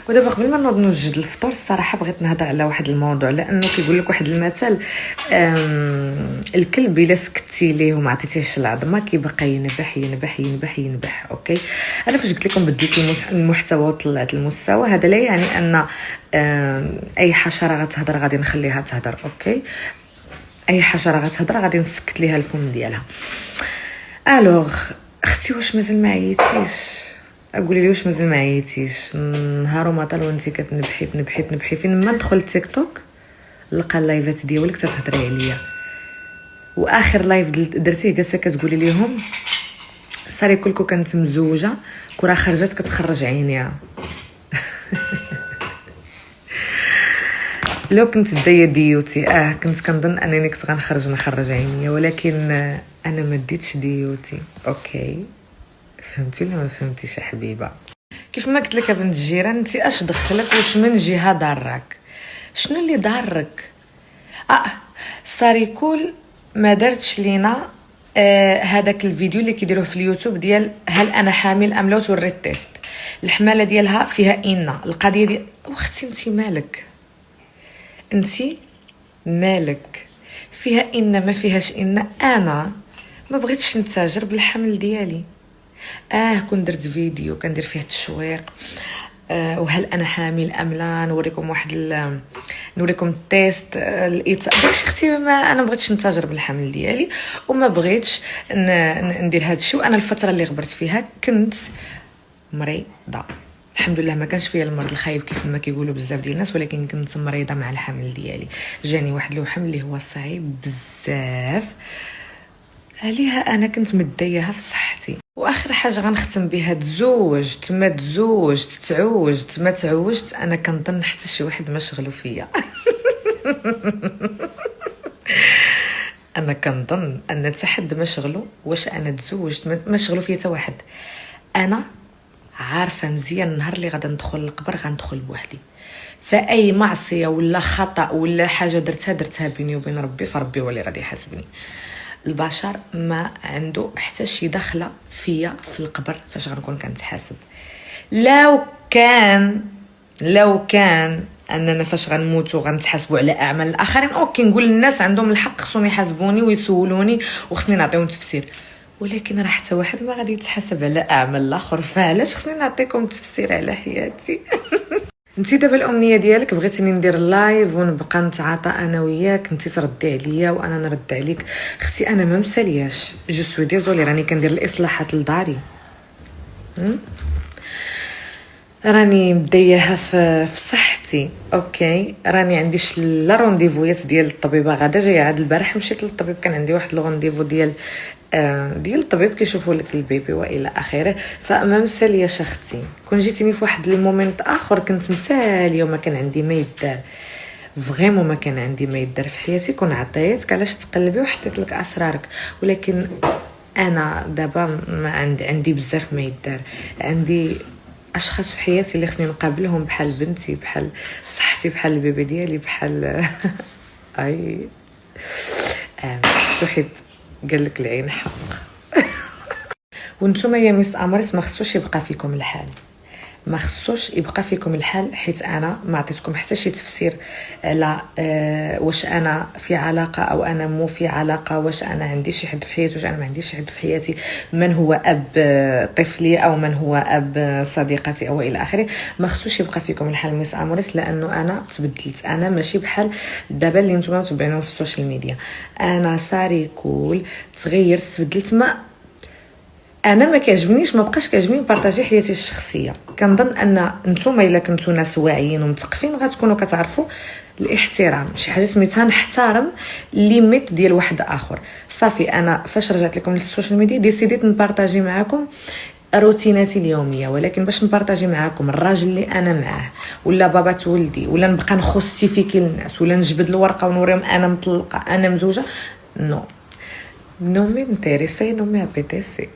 ودابا قبل ما نوض نوجد الفطور الصراحه بغيت نهضر على واحد الموضوع، لانه كيقول لك واحد المثل الكلب الا سكتي ليه وما عطيتيهش العظمه كيبقى ينبح ينبح ينبح ينبح. اوكي، انا فاش قلت لكم بديت المحتوى وطلعت المستوى، هذا لا يعني ان اي حشره غتهضر غادي نخليها تهضر. اوكي، اي حشره غتهضر غادي نسكت ليها الفم ديالها. الوغ اختي، واش مازال ما عييتيش؟ قولي لي واش مازال ما عييتيش؟ نهار وما طال وانت كتنبحي تنبحي تنبحي. فين ما ندخل تيك توك نلقى اللايفات ديالك تتهضري عليا، واخر لايف درتيه جالسه كتقولي ليهم صاري كلكو كانت مزوجه كره خرجت كتخرج عينيها. لو كنت دايه ديوتي كنت كنظن انني كنت نخرج عينيا، ولكن انا ما ديتش ديوتي. اوكي، فهمتي ولا ما فهمتيش يا حبيبه؟ كيف ما قلت لك يا بنت الجيران، انت اش دخلك؟ واش من جهه ضرك؟ شنو اللي ضرك؟ صاري كل ما درتش لينا هذاك الفيديو اللي كيديروه في اليوتيوب ديال هل انا حامل ام لا، توريت تيست الحماله ديالها فيها ان القضيه دي. واختي انت مالك؟ انت مالك؟ فيها ان ما فيهاش ان. انا ما بغيتش نتاجر بالحمل ديالي. كنت درت فيديو كندير فيه التشويق وهل انا حامل ام لا، نوريكم نوريكم التيست داكشي. اختي ما انا ما بغيتش نتاجر بالحمل ديالي وما بغيتش ندير هذا الشيء. وانا الفتره اللي غبرت فيها كنت مريضه، الحمد لله ما كانش فيا المرض الخايب كيف ما كيقولوا بزاف ديال الناس، ولكن كنت مريضه مع الحمل ديالي. جاني واحد الوحم اللي هو صعيب بزاف، عليها انا كنت مديها في صحتي. واخر حاجه غنختم بها، تزوجت ما تزوجت، تعوجت ما تعوجت، انا كنظن حتى شي واحد ما شغلو فيا. انا كنظن ان حتى حد ما شغلو واش انا تزوجت، ما شغلو فيا حتى واحد. انا عارفه مزيان النهار اللي غادا ندخل القبر غندخل بوحدي، فاي معصيه ولا خطا ولا حاجه درتها بيني وبين ربي، فربي هو اللي غادي يحاسبني. البشر ما عنده حتى شي دخله فيا في القبر فاش غنكون كنتحاسب. لو كان اننا فاش غنموتوا غنتحاسبوا على اعمال الاخرين، اوكي نقول الناس عندهم الحق، خصهم يحاسبوني ويسولوني وخصني نعطيهم تفسير، ولكن راه حتى واحد ما غادي يتحاسب على اعمال الاخر، فعلاش خصني نعطيكم تفسير على حياتي؟ انتي دابا الامنيه ديالك بغيتيني ندير لايف ونبقى نتعاطى انا وياك، انتي تردي عليا وانا نرد عليك. اختي انا ما مسالياش، جو سوي ديزولي، راني كندير الاصلاحات لداري، راني مديها في صحتي. اوكي، راني عندي لا رونديفويات ديال الطبيبه غدا جايه. عاد البارح مشيت للطبيب، كان عندي واحد الرونديفو ديال الطبيب كيشوفوا لك البيبي والى اخره. فما مسالياش اختي، كون جيتيني في واحد المومنت اخر كنت مساليه وما كان عندي ما يدار، فريمون ما كان عندي ما يدار في حياتي، كون عطيتك علاش تقلبي وحطيت لك اسرارك. ولكن انا دابا ما عندي بزاف ما يدار، عندي اشخاص في حياتي اللي خصني نقابلهم، بحال بنتي، بحال صحتي، بحال البيبي ديالي، بحال اي حيت قال لك العين حق. وانتم يا ميس اماريس ما خصوش يبقى فيكم الحال، ما خصوش يبقى فيكم الحال، حيت انا ما عطيتكم حتى شي تفسير على واش انا في علاقه او انا مو في علاقه، واش انا عندي شي حد في حياتي واش انا ما عنديش شي حد في حياتي، من هو اب طفلي او من هو اب صديقتي او الى اخره. ما خصوش يبقى فيكم الحال ميس اموريس، لانه انا تبدلت. انا ماشي بحال دابا اللي نتوما متبعينهم في السوشيال ميديا، انا صاري كول تغيرت تبدلت. انا ما كيعجبنيش، ما بقاش كيعجبني نبارطاجي حياتي الشخصيه. كنظن ان نتوما الا كنتو ناس واعيين ومثقفين غتكونوا كتعرفوا الاحترام، شي حاجه سميتها نحترم ليميت ديال واحد اخر. صافي انا فاش رجعت لكم للسوشيال ميديا ديسيديت نبارطاجي معكم روتيناتي اليوميه، ولكن باش نبارطاجي معكم الراجل اللي انا معاه ولا بابا ولدي ولا نبقى نخوستيفيكي للناس ولا نجبد الورقه ونوريهم انا مطلقه انا مزوجه، نو مي انتريسي، نو مي ابيتيسي.